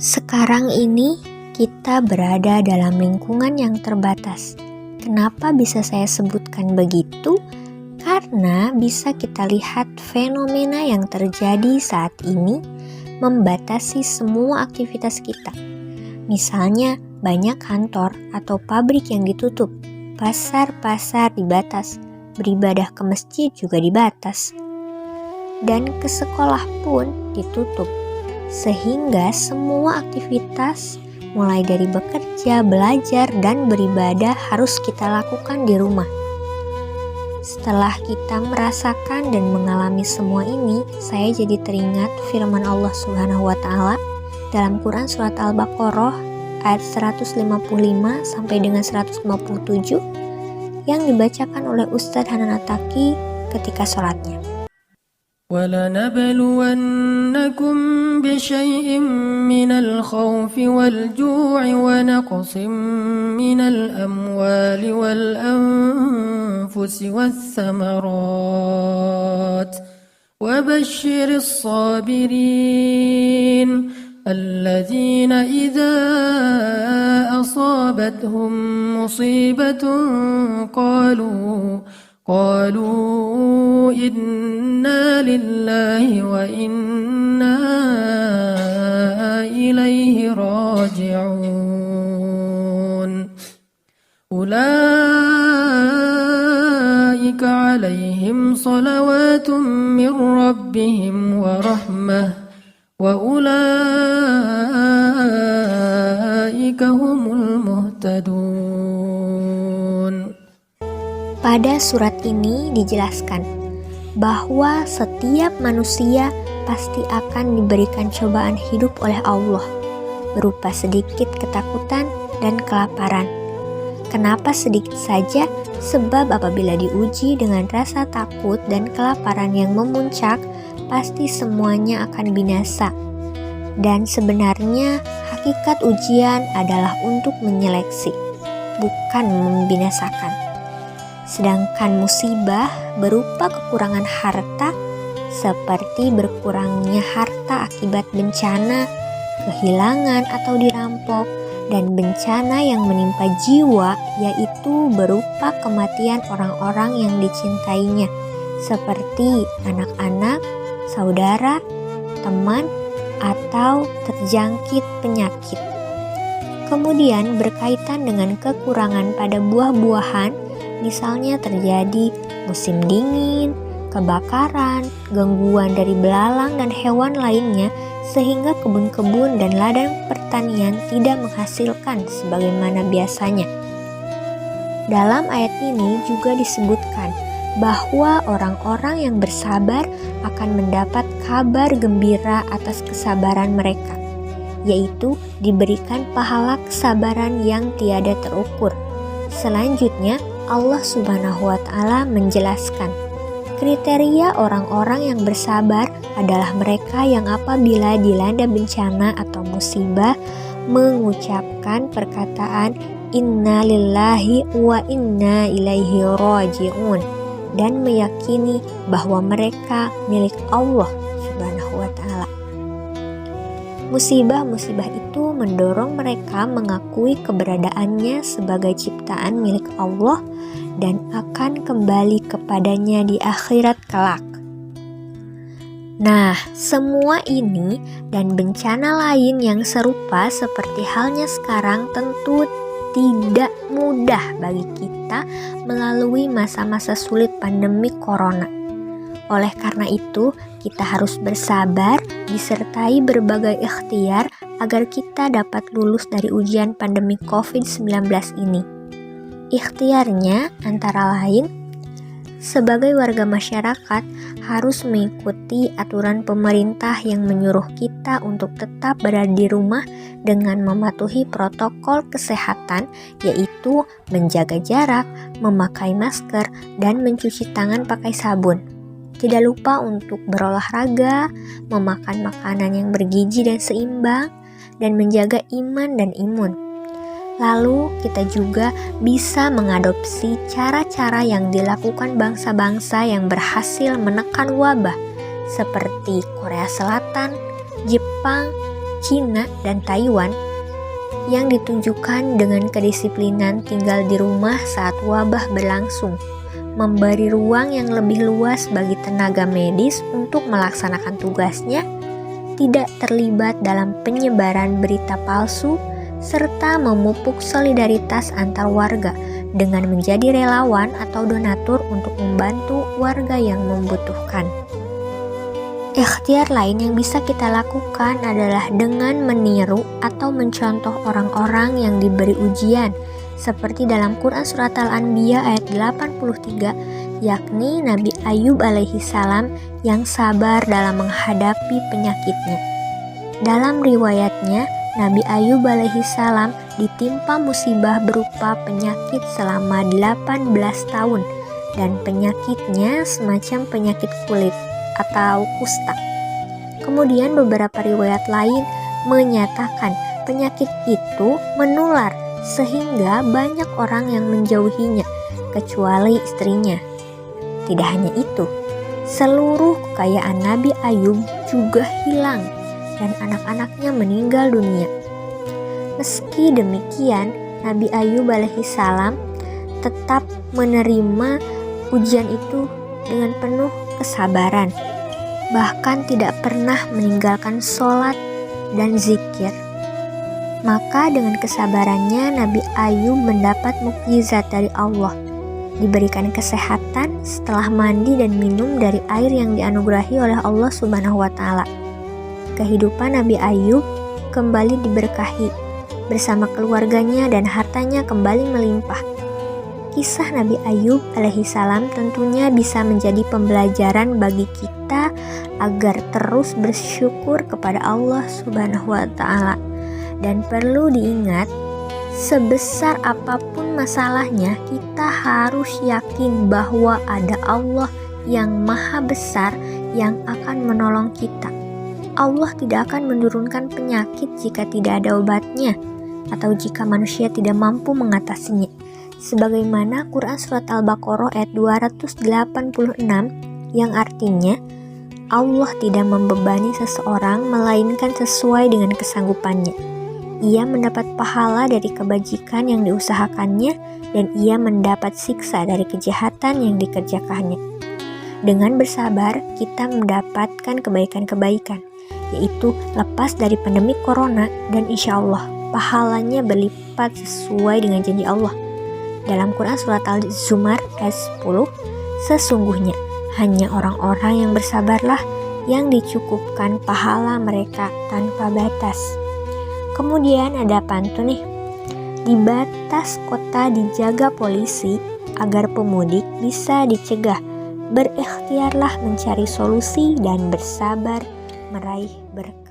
Sekarang ini kita berada dalam lingkungan yang terbatas. Kenapa bisa saya sebutkan begitu? Karena bisa kita lihat fenomena yang terjadi saat ini membatasi semua aktivitas kita. Misalnya banyak kantor atau pabrik yang ditutup, pasar-pasar dibatas, beribadah ke masjid juga dibatas, dan ke sekolah pun ditutup. Sehingga semua aktivitas mulai dari bekerja, belajar, dan beribadah harus kita lakukan di rumah. Setelah kita merasakan dan mengalami semua ini, saya jadi teringat firman Allah Subhanahu wa Ta'ala dalam Quran surat Al-Baqarah ayat 155 sampai dengan 157 yang dibacakan oleh Ustadz Hanan Attaqi ketika sholatnya. وَلَنَبْلُوَنَّكُمْ بِشَيْءٍ مِّنَ الْخَوْفِ وَالْجُوعِ وَنَقْصٍ مِّنَ الْأَمْوَالِ وَالْأَنفُسِ وَالثَّمَرَاتِ وَبَشِّرِ الصَّابِرِينَ الَّذِينَ إِذَا أَصَابَتْهُم مُّصِيبَةٌ قالوا إنا لله وإنا إليه راجعون أولئك عليهم صلوات من ربهم ورحمة وأولئك هم المهتدون. Pada surat ini dijelaskan bahwa setiap manusia pasti akan diberikan cobaan hidup oleh Allah berupa sedikit ketakutan dan kelaparan. Kenapa sedikit saja? Sebab apabila diuji dengan rasa takut dan kelaparan yang memuncak, pasti semuanya akan binasa. Dan sebenarnya hakikat ujian adalah untuk menyeleksi, bukan membinasakan. Sedangkan musibah berupa kekurangan harta, seperti berkurangnya harta akibat bencana, kehilangan atau dirampok, dan bencana yang menimpa jiwa, yaitu berupa kematian orang-orang yang dicintainya, seperti anak-anak, saudara, teman, atau terjangkit penyakit. Kemudian berkaitan dengan kekurangan pada buah-buahan, misalnya terjadi musim dingin, kebakaran, gangguan dari belalang dan hewan lainnya, sehingga kebun-kebun dan ladang pertanian tidak menghasilkan sebagaimana biasanya. Dalam ayat ini juga disebutkan bahwa orang-orang yang bersabar akan mendapat kabar gembira atas kesabaran mereka, yaitu diberikan pahala kesabaran yang tiada terukur. Selanjutnya, Allah Subhanahu wa Ta'ala menjelaskan kriteria orang-orang yang bersabar adalah mereka yang apabila dilanda bencana atau musibah mengucapkan perkataan inna lillahi wa inna ilaihi raji'un dan meyakini bahwa mereka milik Allah Subhanahu wa Ta'ala. Musibah-musibah itu mendorong mereka mengakui keberadaannya sebagai ciptaan milik Allah dan akan kembali kepadanya di akhirat kelak. Nah, semua ini dan bencana lain yang serupa seperti halnya sekarang tentu tidak mudah bagi kita melalui masa-masa sulit pandemi corona. Oleh karena itu, kita harus bersabar disertai berbagai ikhtiar agar kita dapat lulus dari ujian pandemi COVID-19 ini. Ikhtiarnya antara lain, sebagai warga masyarakat harus mengikuti aturan pemerintah yang menyuruh kita untuk tetap berada di rumah dengan mematuhi protokol kesehatan, yaitu menjaga jarak, memakai masker, dan mencuci tangan pakai sabun. Tidak lupa untuk berolahraga, memakan makanan yang bergizi dan seimbang, dan menjaga iman dan imun. Lalu kita juga bisa mengadopsi cara-cara yang dilakukan bangsa-bangsa yang berhasil menekan wabah seperti Korea Selatan, Jepang, Cina dan Taiwan yang ditunjukkan dengan kedisiplinan tinggal di rumah saat wabah berlangsung, memberi ruang yang lebih luas bagi tenaga medis untuk melaksanakan tugasnya, tidak terlibat dalam penyebaran berita palsu, serta memupuk solidaritas antar warga dengan menjadi relawan atau donatur untuk membantu warga yang membutuhkan. Ikhtiar lain yang bisa kita lakukan adalah dengan meniru atau mencontoh orang-orang yang diberi ujian, seperti dalam Quran Surat Al-Anbiya ayat 83, yakni Nabi Ayub alaihi salam yang sabar dalam menghadapi penyakitnya. Dalam riwayatnya, Nabi Ayub alaihi salam ditimpa musibah berupa penyakit selama 18 tahun, dan penyakitnya semacam penyakit kulit atau kusta. Kemudian beberapa riwayat lain menyatakan penyakit itu menular sehingga banyak orang yang menjauhinya kecuali istrinya. Tidak hanya itu, seluruh kekayaan Nabi Ayub juga hilang dan anak-anaknya meninggal dunia. Meski demikian, Nabi Ayub alaihi salam tetap menerima ujian itu dengan penuh kesabaran, bahkan tidak pernah meninggalkan sholat dan zikir. Maka dengan kesabarannya Nabi Ayub mendapat mukjizat dari Allah, diberikan kesehatan setelah mandi dan minum dari air yang dianugerahi oleh Allah Subhanahu wa Ta'ala. Kehidupan Nabi Ayub kembali diberkahi, bersama keluarganya dan hartanya kembali melimpah. Kisah Nabi Ayub alaihi salam tentunya bisa menjadi pembelajaran bagi kita agar terus bersyukur kepada Allah Subhanahu wa Ta'ala. Dan perlu diingat, sebesar apapun masalahnya, kita harus yakin bahwa ada Allah yang maha besar yang akan menolong kita. Allah tidak akan menurunkan penyakit jika tidak ada obatnya, atau jika manusia tidak mampu mengatasinya. Sebagaimana Quran Surat Al-Baqarah ayat 286 yang artinya Allah tidak membebani seseorang melainkan sesuai dengan kesanggupannya. Ia mendapat pahala dari kebajikan yang diusahakannya dan ia mendapat siksa dari kejahatan yang dikerjakannya. Dengan bersabar kita mendapatkan kebaikan-kebaikan, yaitu lepas dari pandemi corona, dan insya Allah pahalanya berlipat sesuai dengan janji Allah. Dalam Quran Surat Al-Zumar ayat 10, sesungguhnya hanya orang-orang yang bersabarlah yang dicukupkan pahala mereka tanpa batas. Kemudian ada pantun nih, di batas kota dijaga polisi agar pemudik bisa dicegah, berikhtiarlah mencari solusi dan bersabar meraih berkah.